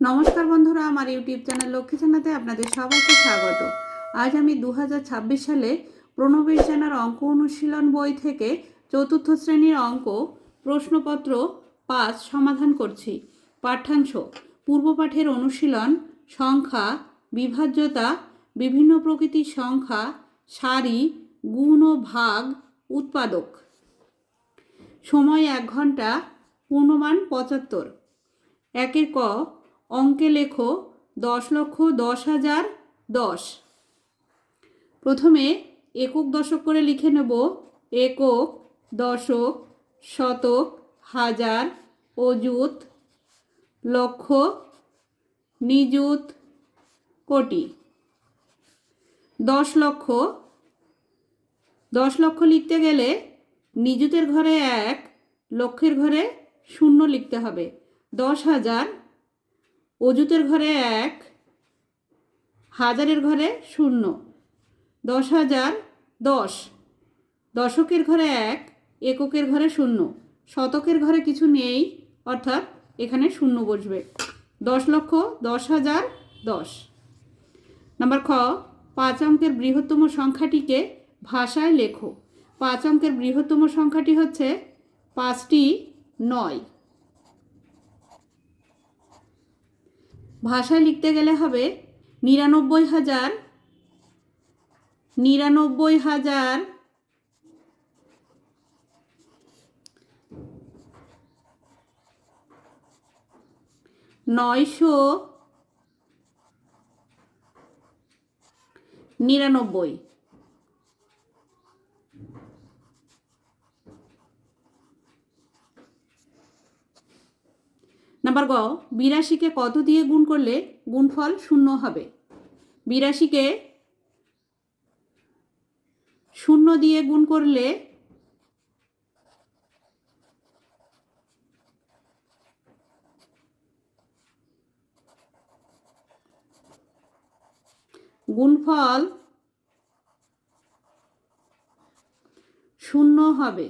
নমস্কার বন্ধুরা, আমার ইউটিউব চ্যানেল লক্ষ্মী জানাতে আপনাদের সবাইকে স্বাগত। আজ আমি 2026 সালে প্রণবেশ জানার অঙ্ক অনুশীলন বই থেকে চতুর্থ শ্রেণীর অঙ্ক প্রশ্নপত্র 5 সমাধান করছি। পাঠ্যাংশ: পূর্বপাঠের অনুশীলন, সংখ্যা, বিভাজ্যতা, বিভিন্ন প্রকৃতির সংখ্যা, সারি, গুণ ও ভাগ, উৎপাদক। সময় 1 ঘন্টা, পূর্ণমান 75। একের ক, অঙ্কে লেখো 10,10,10,10। প্রথমে একক দশক করে লিখে নেব। একক, দশক, শতক, হাজার, অযুত, লক্ষ, নিযুত, কোটি। 10 লক্ষ। 10 লক্ষ লিখতে গেলে নিযুতের ঘরে 1, লক্ষের ঘরে 0 লিখতে হবে। 10,000, অযুতের ঘরে 1, হাজারের ঘরে 0। 10,000 10। দশকের ঘরে 1, এককের ঘরে 0, শতকের ঘরে কিছু নেই, অর্থাৎ এখানে 0 বসবে। 10 লক্ষ 10,000 10। নাম্বার খ, 5 অঙ্কের বৃহত্তম সংখ্যাটিকে ভাষায় লেখো। 5 অঙ্কের বৃহত্তম সংখ্যাটি হচ্ছে 5টি 9। ভাষায় লিখতে গেলে হবে 99,000, 99,000, 999। নাম্বার গ, 82কে কত দিয়ে গুণ করলে গুণফল 0 হবে? 82কে 0 দিয়ে গুণ করলে গুণফল 0 হবে।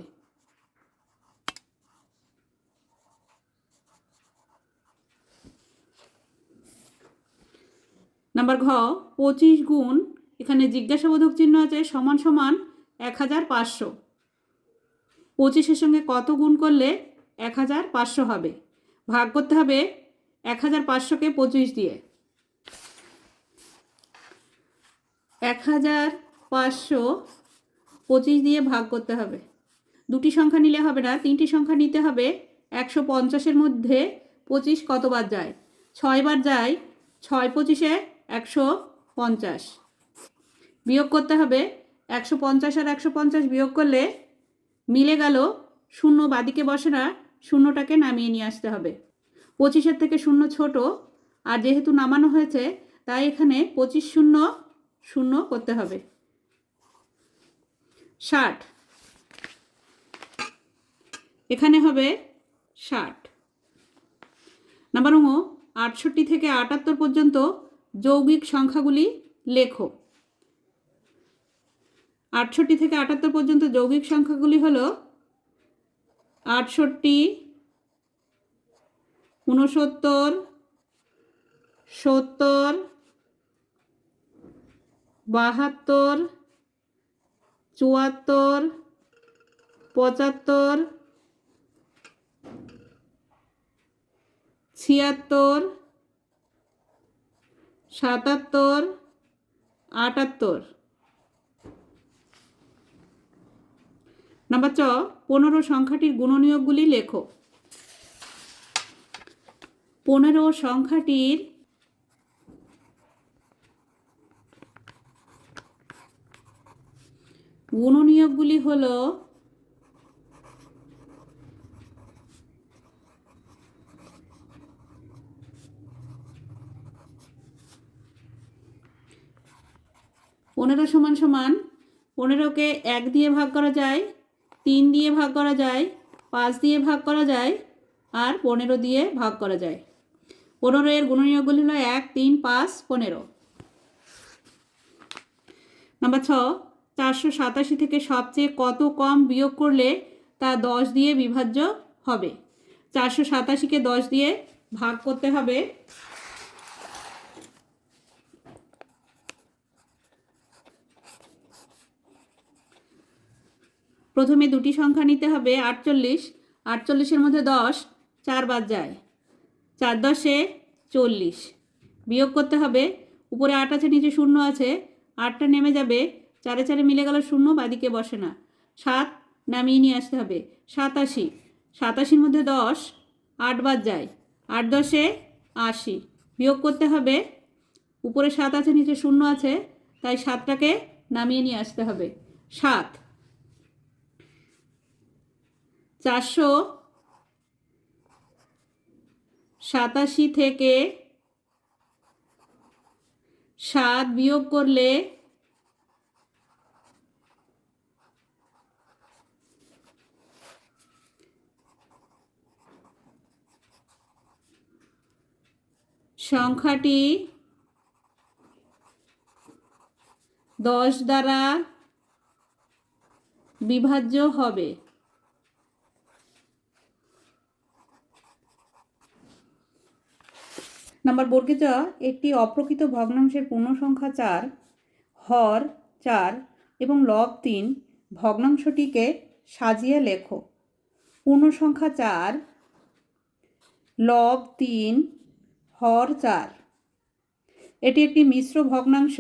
নাম্বার ঘ, 25 গুণ, এখানে জিজ্ঞাসাবোধক চিহ্ন আছে, সমান সমান 1,500। 25-এর সঙ্গে কত গুণ করলে 1,500 হবে? ভাগ করতে হবে 1,500কে 25 দিয়ে। 1,500 25 দিয়ে ভাগ করতে হবে। দুটি সংখ্যা নিলে হবে না, 3টি সংখ্যা নিতে হবে। 150-এর মধ্যে 25 কতবার যায়? 6 বার যায়। 6 25-এ 150। বিয়োগ করতে হবে। 150 আর 150 বিয়োগ করলে মিলে গেল 0, বাদিকে বসে না, 0টাকে নামিয়ে নিয়ে আসতে হবে। 25-এর থেকে 0 ছোট, আর যেহেতু নামানো হয়েছে তাই এখানে 25 0 0 করতে হবে। 60, এখানে হবে 60। নাম্বার 68 থেকে 78 পর্যন্ত যৌগিক সংখ্যাগুলি লেখো। 68 থেকে 78 পর্যন্ত যৌগিক সংখ্যাগুলি হলো 68, 69, 70, 72, 74, 75, 76, 77, 78। নাম্বার চ, 15 সংখ্যাটির গুণনীয়কগুলি লেখো। 15 সংখ্যাটির গুণনীয়কগুলি হলো 15 সমান সমান 15কে 1 দিয়ে ভাগ করা যায়, 3 দিয়ে ভাগ করা যায়, 5 দিয়ে ভাগ করা যায়, আর 15 দিয়ে ভাগ করা যায়। 15 এর গুণনীয়কগুলি হলো 1, 3, 5, 15। নাম্বার 6, 487 থেকে সবচেয়ে কত কম বিয়োগ করলে তা 10 দিয়ে বিভাজ্য হবে? 487কে 10 দিয়ে ভাগ করতে হবে। প্রথমে দুটি সংখ্যা নিতে হবে 48, 48-এর মধ্যে 10 4 বাদ যায়, 4 10-এ 40, বিয়োগ করতে হবে, উপরে 8 আছে নিচে 0 আছে, 8টা নেমে যাবে, 4-এ 4-এ মিলে গেল 0, বাদিকে বসে না, 7 নামিয়ে নিয়ে আসতে হবে, 87, 87-এর মধ্যে 10 8 বাদ যায়, 8 10-এ 80, বিয়োগ করতে হবে, উপরে 7 আছে নিচে 0 আছে, তাই 7টাকে নামিয়ে নিয়ে আসতে হবে, 7 487 থেকে 7 বিয়োগ করলে সংখ্যাটি 10 দ্বারা বিভাজ্য হবে। নাম্বার বর্গে চ, একটি অপ্রকৃত ভগ্নাংশের পূর্ণসংখ্যা 4, হর 4 এবং লব 3 ভগ্নাংশটিকে সাজিয়ে লেখো। পূর্ণসংখ্যা 4, লব 3, হর 4। এটি একটি মিশ্র ভগ্নাংশ।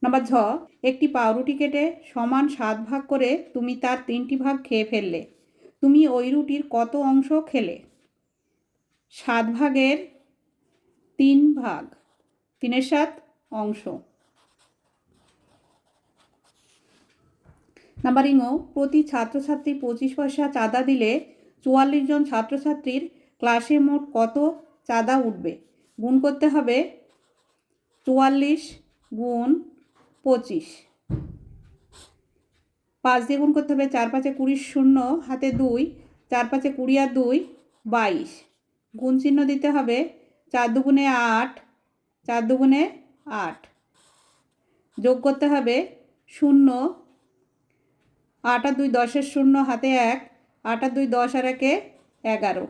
নাম্বার ঝ, একটি পাউরুটি কেটে সমান 7 ভাগ করে তুমি তার 3টি ভাগ খেয়ে ফেললে। তুমি ওই রুটির কত অংশ খেলে? 7 ভাগের 3 ভাগ, 3-এর 7 অংশ। নাম্বার ইং, প্রতি ছাত্রছাত্রী 25 পয়সা চাঁদা দিলে 44 জন ছাত্রছাত্রীর ক্লাসে মোট কত চাঁদা উঠবে? গুণ করতে হবে 44 গুণ 25, 5 দিয়ে গুণ করতে হবে, 4 5-এ 20, 0 হাতে 2, 4 5-এ 20 আর 2 22, গুণ চিহ্ন দিতে হবে, 4 দুগুণে 8, 4 দুগুণে 8, যোগ করতে হবে 0, 8 আর 2 10-এর 0 হাতে 1, 8 আর 2 10 আর 1-এ 11,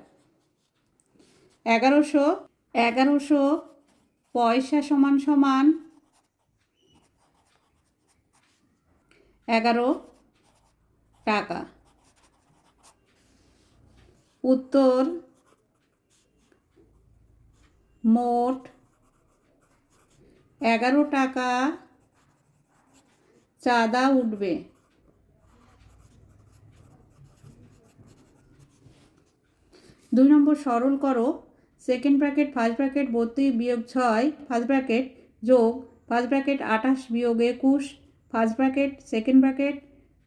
1100 পয়সা সমান সমান 11 টাকা। উত্তর মোট 11 টাকা চাঁদা উঠবে। 2 নম্বর, সরল করো। সেকেন্ড ব্র্যাকেট ফার্স্ট ব্র্যাকেট 32 বিয়োগ 6 ফার্স্ট ব্র্যাকেট যোগ ফার্স্ট ব্র্যাকেট 28 বিয়োগ 21 ফার্স্ট ব্র্যাকেট সেকেন্ড ব্র্যাকেট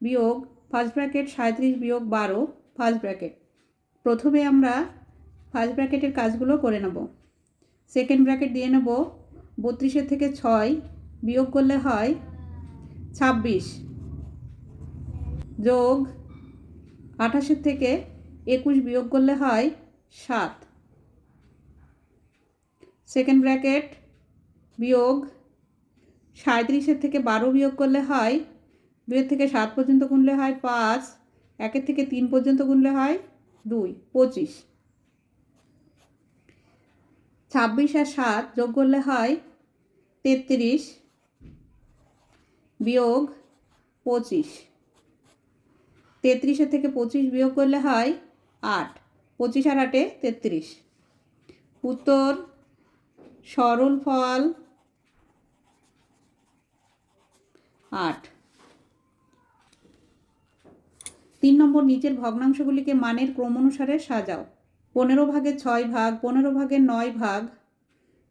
বিয়োগ ফার্স্ট ব্র্যাকেট 37 বিয়োগ 12 ফার্স্ট ব্র্যাকেট। প্রথমে আমরা ফার্স্ট ব্র্যাকেটের কাজগুলো করে নেব। সেকেন্ড ব্র্যাকেট দিয়ে নেব, 32-এর থেকে 6 বিয়োগ করলে হয় 26 যোগ 28-এর থেকে 21 বিয়োগ করলে হয় 7। সেকেন্ড ব্র্যাকেট বিয়োগ 37-এর থেকে 12 বিয়োগ করলে হয়, 2-এর থেকে 7 পর্যন্ত গুনলে হয় 5, 1-এর থেকে 3 পর্যন্ত গুনলে হয় 2, 25। 26 আর 7 যোগ করলে হয় 33 বিয়োগ 25, 33-এর থেকে 25 বিয়োগ করলে হয় 8, 25 আর 8-এ 33। উত্তর সরল ফল 8। 3 নম্বর, নিচের ভগ্নাংশগুলিকে মানের ক্রম অনুসারে সাজাও। 15 ভাগের 6 ভাগ, 15 ভাগের 9 ভাগ,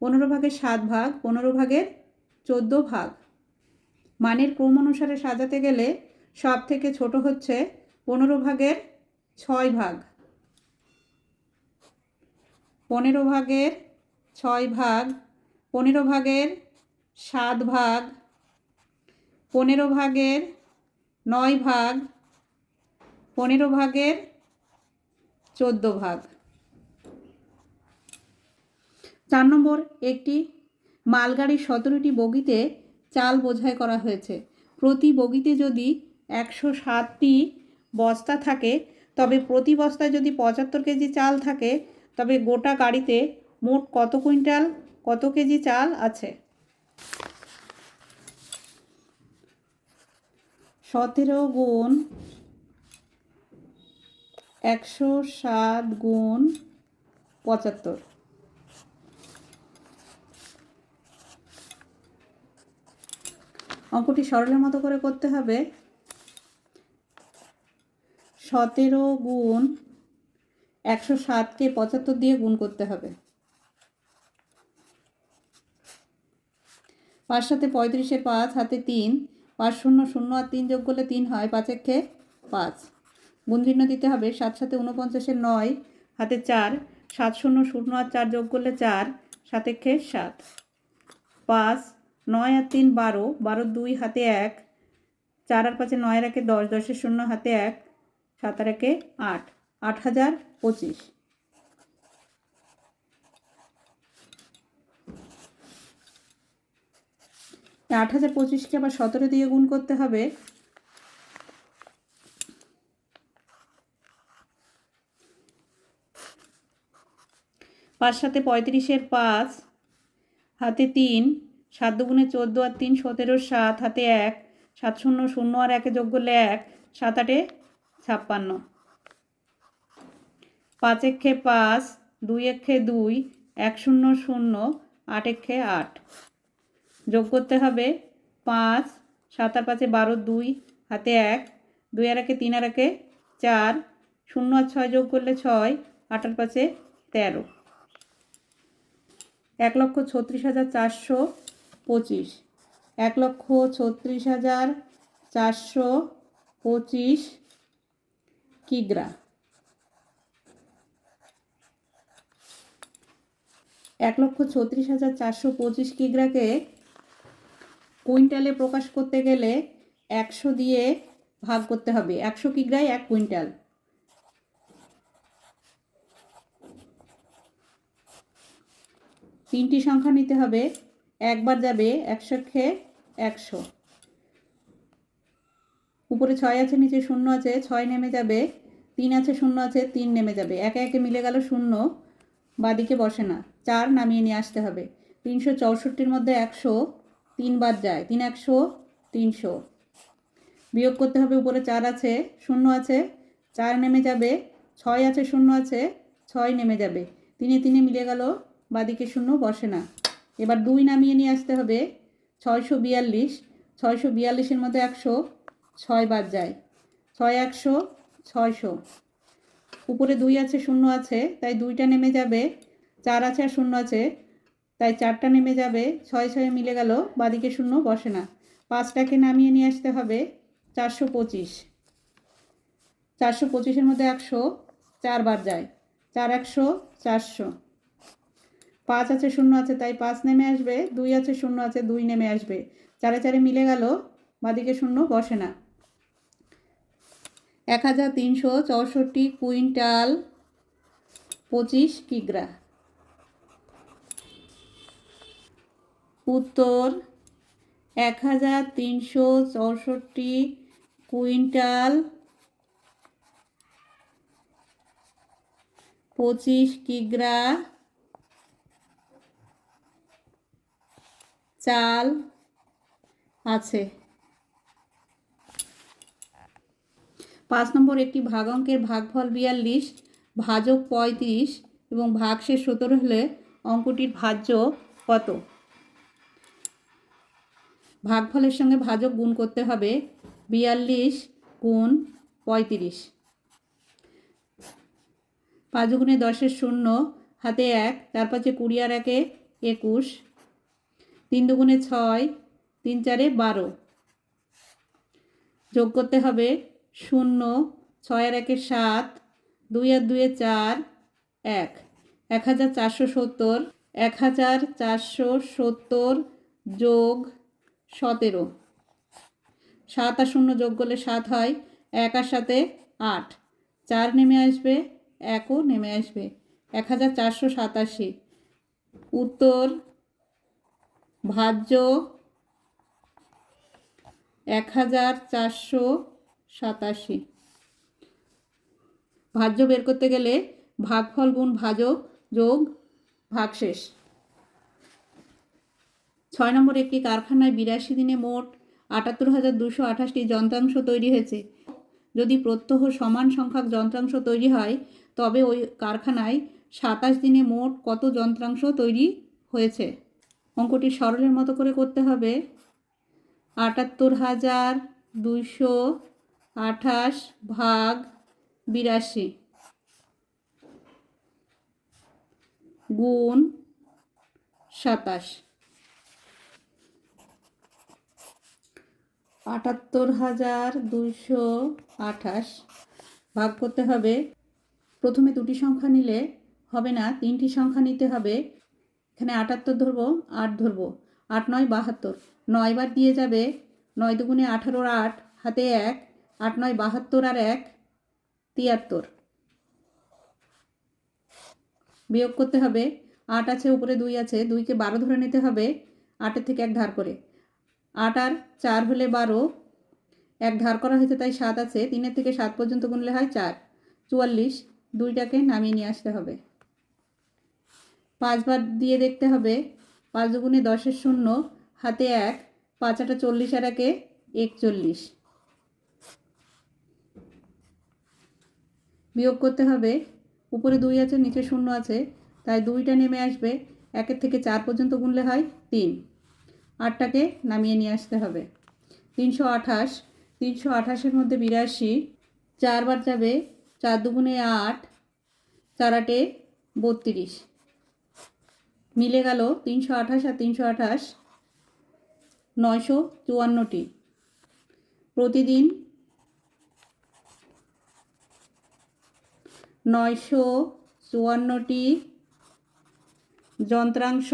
15 ভাগের 7 ভাগ, 15 ভাগের 14 ভাগ। মানের ক্রম অনুসারে সাজাতে গেলে সব থেকে ছোট হচ্ছে 15 ভাগের 6 ভাগ, 15 ভাগের 6 ভাগ, 15 ভাগের 7 ভাগ, 15 ভাগের 9 ভাগ, 15 ভাগের 14 ভাগ। 4 নম্বর, একটি মালগাড়ির 17টি বগিতে চাল বোঝাই করা হয়েছে। প্রতি বগিতে যদি 107টি বস্তা থাকে, তবে প্রতি বস্তায় যদি 75 কেজি চাল থাকে, তবে গোটা গাড়িতে মোট কত কুইন্টাল কত কেজি চাল আছে? 17 গুণ 107 গুণ 75। অঙ্কটি সরলের মতো করে করতে হবে। 17 গুণ 107কে 75 দিয়ে গুণ করতে হবে। 5 সাথে 35-এর 5 হাতে 3, 5 শূন্য 0 আর 3 যোগ করলে 3 হয়, 5 একে 5। গুণ চিহ্ন দিতে হবে। 7 সাথে 49-এর 9 হাতে 4, 7 শূন্য 0 আর 4 যোগ করলে 4, 7 একে 7। 5, 9 আর 3 12, 12 2 হাতে 1, 4 আর 5 9 আর 1 10, 10-এর 0 হাতে 1, 7 আর 1 8, 8025। 8025কে আবার 17 দিয়ে গুণ করতে হবে। 5 সাথে 35-এর 5 হাতে 3, 7 দুগুণে 14 আর 3 17, 7 হাতে 1, 7 শূন্য 0 আর 1 যোগ করলে 1, 7 8 56। 5 একে 5, 2 একে 2, 1 শূন্য 0, 8 একে 8। যোগ করতে হবে। 5, 7 আর 5 12, 2 হাতে 1, 2 আর 1 3 আর 1 4, 0 আর 6 যোগ করলে 6, 8 আর 5 13। 1,36,425। 1,36,425 কিগ্রা। 1,36,425 কিগ্রাকে কুইন্টালে প্রকাশ করতে গেলে 100 দিয়ে ভাগ করতে হবে। 100 কিগ্রায় 1 কুইন্টাল। তিনটি সংখ্যা নিতে হবে। একবার যাবে 100-কে 100। উপরে 6 আছে, নিচে 0 আছে, 6 নেমে যাবে। 3 আছে, 0 আছে, 3 নেমে যাবে। একে একে মিলে গেল 0, বাদিকে বসে না। 4 নামিয়ে নিয়ে আসতে হবে। 364-র মধ্যে 100 3 বার যায়। 3 100 300। বিয়োগ করতে হবে। উপরে 4 আছে, 0 আছে, 4 নেমে যাবে। 6 আছে, 0 আছে, 6 নেমে যাবে। 3 3 মিলে গেল, বাদিকে 0 বসে না। এবার 2 নামিয়ে নিয়ে আসতে হবে। 642, 642-এর মধ্যে 100 6 বার যায়। 6 100 600। উপরে 2 আছে, 0 আছে, তাই 2টা নেমে যাবে। 4 আছে আর 0 আছে, তাই 4টা নেমে যাবে। 6 6 মিলে গেল, বাদিকে 0 বসে না। 5টাকে নামিয়ে নিয়ে আসতে হবে। 425, 425-এর মধ্যে 100 4 বার যায়। 4 100 400। 5 আছে, 0 আছে, তাই 5 নেমে আসবে। 2 আছে, 0 আছে, 2 নেমে আসবে। 4 4 মিলে গেল, বাদিকে 0 বসে না। 1,364 কুইন্টাল 25 কিগ্রা। উত্তর 1,364 কুইন্টাল 25 কিগ্রা চাল আছে। 5 নম্বর, একটি ভাগাঙ্কের ভাগফল 42, ভাজক 35 এবং ভাগশেষ 17 হলে অঙ্কটির ভাজ্য কত? ভাগফলের সঙ্গে ভাজক গুণ করতে হবে। 42 গুণ 35। 5 গুণে 10-এর 0 হাতে 1, 4 5 20 আর 1 21। 3 দুগুণে 6, 3 4 12। যোগ করতে হবে। 0, 6 আর 1 7, 2 আর 2 4, 1। 1,470, 1,470 যোগ 17। 7 আর 0 যোগ করলে 7 হয়। 1 আর 7 8, 4 নেমে আসবে, 1ও নেমে আসবে। 1,487। উত্তর ভাজ্য 1,487। ভাজ্য বের করতে গেলে ভাগফল গুণ ভাজক যোগ ভাগশেষ। 6 নম্বর, একটি কারখানায় 82 দিনে মোট 78,228টি যন্ত্রাংশ তৈরি হয়েছে। যদি প্রত্যহ সমান সংখ্যক যন্ত্রাংশ তৈরি হয় তবে ওই কারখানায় 27 দিনে মোট কত যন্ত্রাংশ তৈরি হয়েছে? অঙ্কটি সরলের মতো করে করতে হবে। 78,228 ভাগ 82 গুণ 27। 78,228 ভাগ করতে হবে। প্রথমে দুটি সংখ্যা নিলে হবে না, তিনটি সংখ্যা নিতে হবে। এখানে 78 ধরবো, 8 ধরবো, 8 9 72, 9 বার দিয়ে যাবে। 9 দুগুণে 18, 8 হাতে 1, 8 9 72 আর 1 73। বিয়োগ করতে হবে। 8 আছে, উপরে 2 আছে, 2কে 12 ধরে নিতে হবে 8-এর থেকে 1 ধার করে। 8 আর 4 হলে 12, 1 ধার করা হয়েছে তাই 7 আছে, 3-এর থেকে 7 পর্যন্ত গুনলে হয় 4, 44। 2টাকে নামিয়ে নিয়ে আসতে হবে। 5 বার দিয়ে দেখতে হবে। 5 দুগুণে 10-এর 0 হাতে 1, 5 8 40 আর 1 41। বিয়োগ করতে হবে। উপরে 2 আছে, নিচে 0 আছে, তাই 2টা নেমে আসবে। 1-এর থেকে 4 পর্যন্ত গুনলে হয় 3। 8টাকে নামিয়ে নিয়ে আসতে হবে। 328, 328-এর মধ্যে 82 4 বার যাবে। 4 দুগুণে 8, 4 8 32। মিলে গেল 328 আর 328, 954টি। প্রতিদিন 954টি যন্ত্রাংশ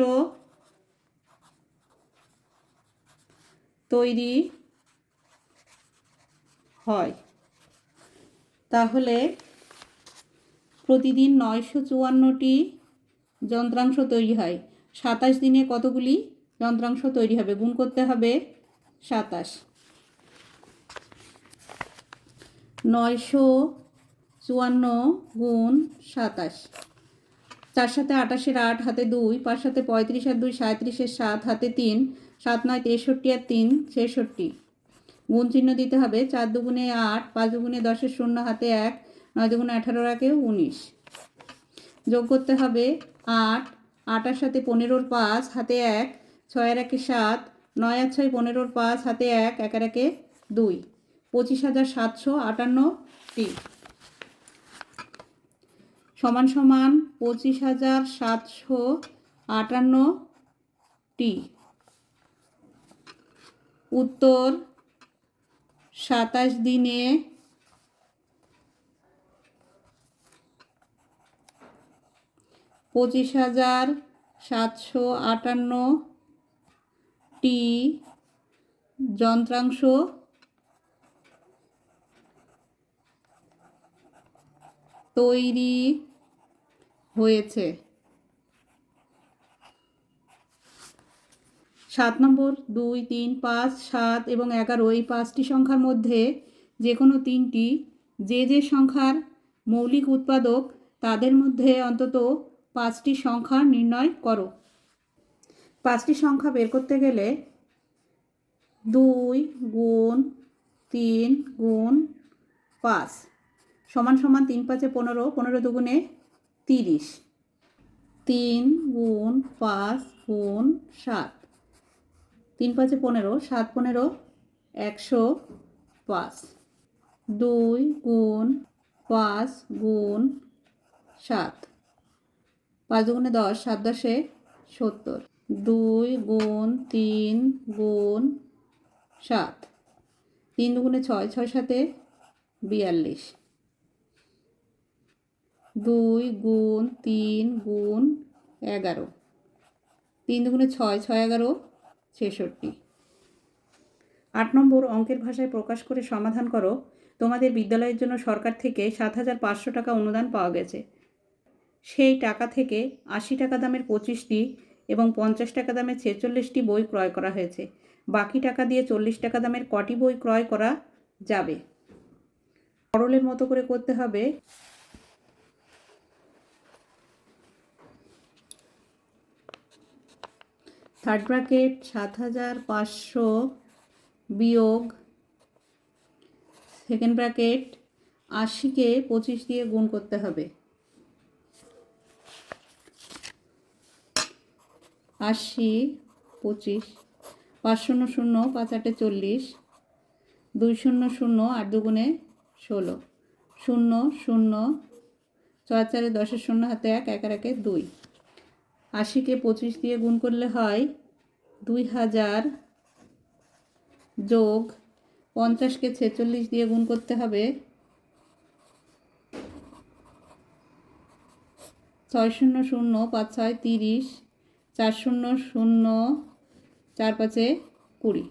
তৈরি হয়। তাহলে প্রতিদিন 954টি যন্ত্রাংশ তৈরি হয়। 27 দিনে কতগুলি যন্ত্রাংশ তৈরি হবে? গুণ করতে হবে 27। 954 গুণ 27। 4 7 28-এর 8 হাতে 2, 5 7 35 আর 2 37-এর 7 হাতে 3, 7 9 63 আর 3 66। গুণ চিহ্ন দিতে হবে। 4 দুগুণে 8, 5 দুগুণে 10-এর 0 হাতে 1, 9 দুগুণে 18 আর 1 19। যোগ করতে হবে 8, 8 আর 7 15-র 5 হাতে 1, 6 আর 1 7, 9 আর 6 15-র 5 হাতে 1, 1 আর 1 2, 25,758টি সমান সমান 25,758টি। উত্তর 27 দিনে 25,758টি যন্ত্রাংশ তৈরি হয়েছে। 7 নম্বর, 2 3 5 7 এবং 11 এই 5টি সংখ্যার মধ্যে যে কোনো 3টি যে সংখ্যার মৌলিক উৎপাদক তাদের মধ্যে অন্তত 5টি সংখ্যা নির্ণয় করো। 5টি সংখ্যা বের করতে গেলে 2 গুণ 3 গুণ 5 সমান সমান 3 5 15, 15 দুগুণে 30, 3 গুণ 5 গুণ 7, 3 5 15, 7 15 105। 2 গুণ 5 গুণ 7, 5 দুগুণে 10, 7 10 70। 2 গুণ 3 গুণ 7, 3 দুগুণে 6, 6 7 42। 2 গুণ 3 গুণ 11, 3 দুগুণে 6, 6 11 66। 8 নম্বর, অঙ্কের ভাষায় প্রকাশ করে সমাধান করো। তোমাদের বিদ্যালয়ের জন্য সরকার থেকে 7,500 টাকা অনুদান পাওয়া গেছে। সেই টাকা থেকে 80 টাকা দামের 25টি এবং 50 টাকা দামের 46টি বই ক্রয় করা হয়েছে। বাকি টাকা দিয়ে 40 টাকা দামের কটি বই ক্রয় করা যাবে? সরলের মতো করে করতে হবে। থার্ড ব্র্যাকেট 7,500 বিয়োগ সেকেন্ড ব্র্যাকেট 80কে 25 দিয়ে গুণ করতে হবে। 80 25 5 শূন্য শূন্য 5 8 40 2 শূন্য শূন্য 8 দুগুণে 16 শূন্য শূন্য 4 4 10 শূন্য হাতে 1 1 1 2। 80কে 25 দিয়ে গুণ করলে হয় 2000 যোগ 50কে 46 দিয়ে গুণ করতে হবে 6 শূন্য শূন্য 5 6 30 4 শূন্য শূন্য 4 5 20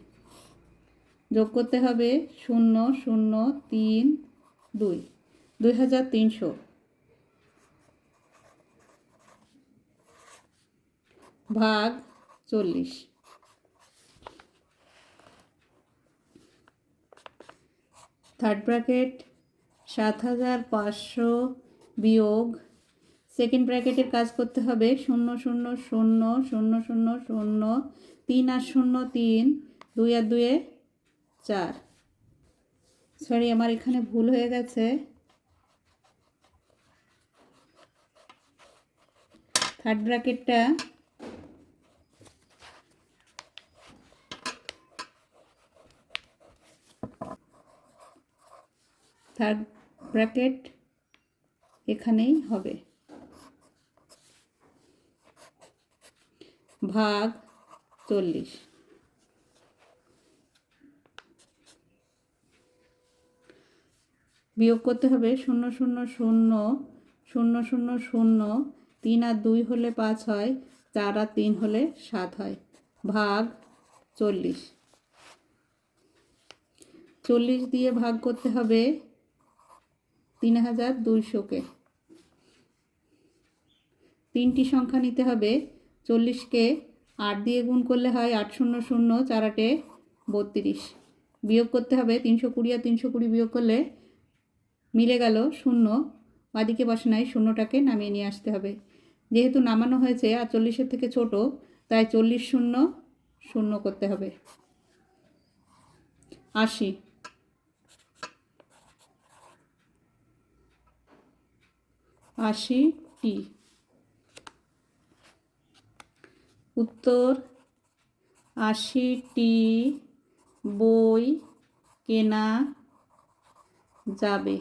যোগ করতে হবে 0 0 3 2 2300 ভাগ 40। থার্ড ব্র্যাকেট 7,500 বিয়োগ সেকেন্ড ব্র্যাকেটের কাজ করতে হবে 0 0 0 0 0 0 3 আর 0 3 2 আর 2 4। সরি, আমার এখানে ভুল হয়ে গেছে। থার্ড ব্র্যাকেটটা থার্ড ব্র্যাকেট এখানেই হবে ভাগ 40। বিয়োগ করতে হবে 0 0 0 0 0 0 3 আর 2 হলে 5 হয়, 4 আর 3 হলে 7 হয়, ভাগ 40। 40 দিয়ে ভাগ করতে হবে 3200-কে। 3টি সংখ্যা নিতে হবে। 40কে 8 দিয়ে গুণ করলে হয় 8 0 0 4 8 32। বিয়োগ করতে হবে 320 আর 320 বিয়োগ করলে মিলে গেল 0। বাদিকে বসানায় শূন্যটাকে নামিয়ে নিয়ে আসতে হবে। যেহেতু নামানো হয়েছে আর 40-এর থেকে ছোট, তাই 40 0 0 করতে হবে। 80 80টি। উত্তর 80টি বই কেনা যাবে।